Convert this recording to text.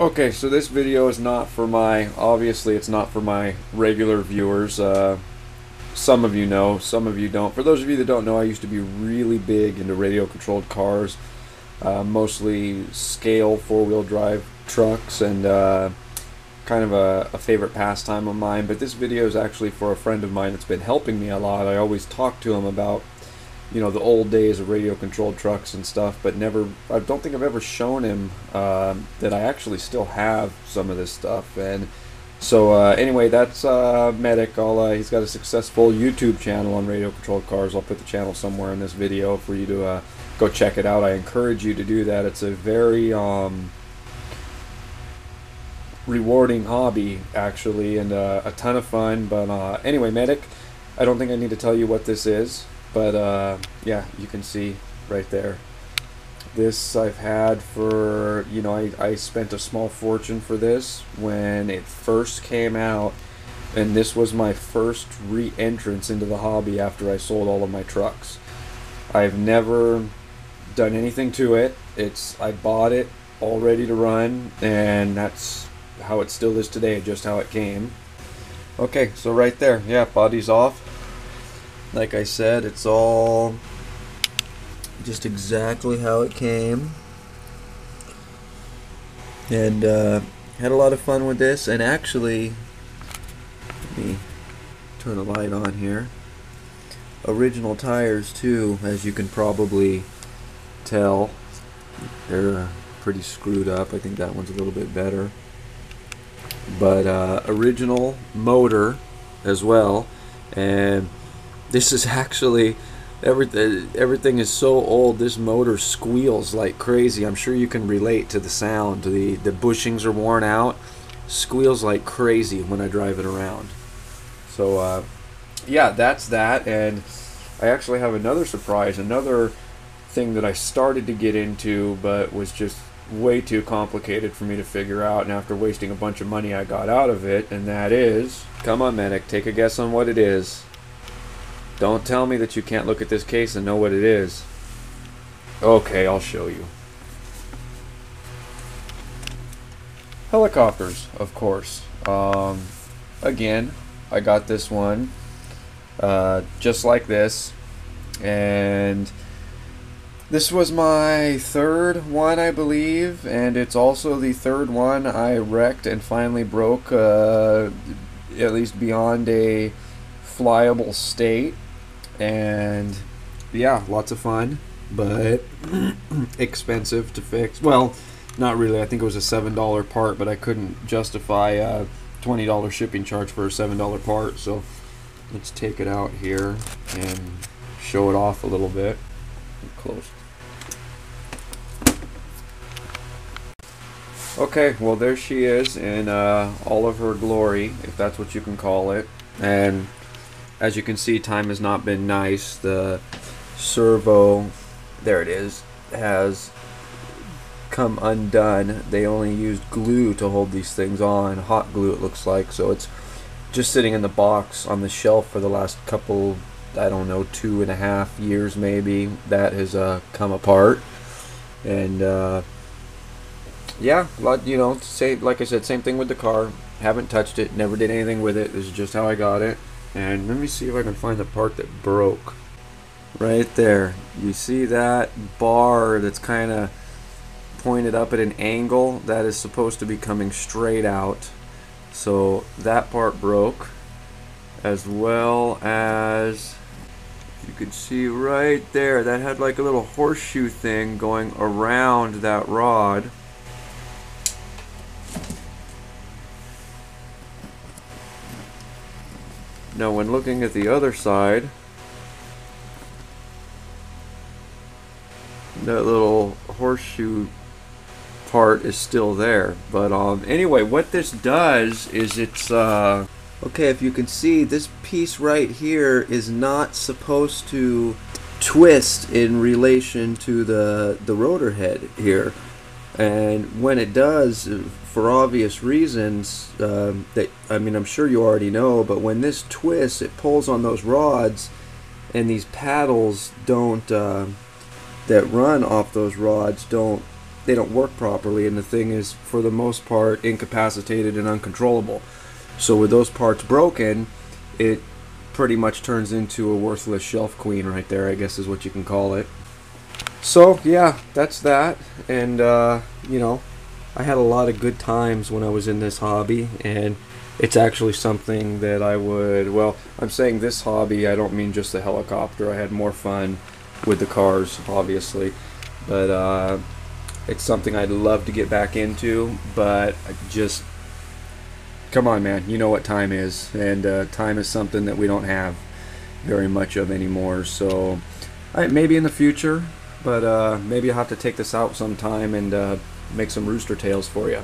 Okay, so this video is not for my, obviously it's not for my regular viewers. Some of you know, some of you don't. For those of you that don't know, I used to be really big into radio controlled cars, mostly scale four-wheel drive trucks, and kind of a favorite pastime of mine. But this video is actually for a friend of mine that's been helping me a lot. I always talk to him about, you know, the old days of radio controlled trucks and stuff, but I don't think I've ever shown him that I actually still have some of this stuff. And so anyway, that's Medic. He's got a successful YouTube channel on radio controlled cars. I'll put the channel somewhere in this video for you to go check it out. I encourage you to do that. It's a very rewarding hobby, actually, and a ton of fun. But anyway, Medic, I don't think I need to tell you what this is. But yeah, you can see right there. This I've had for, you know, I spent a small fortune for this when it first came out, and this was my first re-entrance into the hobby after I sold all of my trucks. I've never done anything to it. I bought it all ready to run, and that's how it still is today, just how it came. Okay, so right there, yeah, body's off. Like I said, it's all just exactly how it came. And had a lot of fun with this. And actually, let me turn the light on here. Original tires too, as you can probably tell. They're pretty screwed up. I think that one's a little bit better. But original motor as well. And this is actually, everything is so old, this motor squeals like crazy. I'm sure you can relate to the sound. The bushings are worn out. Squeals like crazy when I drive it around. So yeah, that's that. And I actually have another surprise, another thing that I started to get into but was just way too complicated for me to figure out, and after wasting a bunch of money I got out of it, and that is, come on Medic, take a guess on what it is. Don't tell me that you can't look at this case and know what it is. Okay, I'll show you. Helicopters, of course. Again, I got this one just like this, and this was my third one, I believe, and it's also the third one I wrecked and finally broke, at least beyond a flyable state. And yeah, lots of fun, but expensive to fix. Well, not really. I think it was a $7 part, but I couldn't justify a $20 shipping charge for a $7 part. So let's take it out here and show it off a little bit. Close. Okay, well there she is in all of her glory, if that's what you can call it. And as you can see, time has not been nice. The servo, there it is, has come undone. They only used glue to hold these things on, hot glue it looks like. So it's just sitting in the box on the shelf for the last couple, I don't know, 2.5 years maybe. That has come apart. And yeah, you know, like I said, same thing with the car. Haven't touched it, never did anything with it. This is just how I got it. And let me see if I can find the part that broke. Right there. You see that bar that's kind of pointed up at an angle? That is supposed to be coming straight out. So that part broke. As well as, you can see right there, that had like a little horseshoe thing going around that rod. Now when looking at the other side, that little horseshoe part is still there. But anyway, what this does is it's okay, if you can see, this piece right here is not supposed to twist in relation to the rotor head here. And when it does, for obvious reasons, that, I mean, I'm sure you already know, but when this twists, it pulls on those rods, and these paddles don't, that run off those rods don't they don't work properly, and the thing is, for the most part, incapacitated and uncontrollable. So with those parts broken, it pretty much turns into a worthless shelf queen right there, I guess is what you can call it. So yeah, that's that. And you know, I had a lot of good times when I was in this hobby, and it's actually something that I would, well, I'm saying this hobby, I don't mean just the helicopter. I had more fun with the cars, obviously, but it's something I'd love to get back into, but I just, come on, man, you know what time is, and time is something that we don't have very much of anymore. So maybe in the future, but maybe I'll have to take this out sometime and make some rooster tails for you.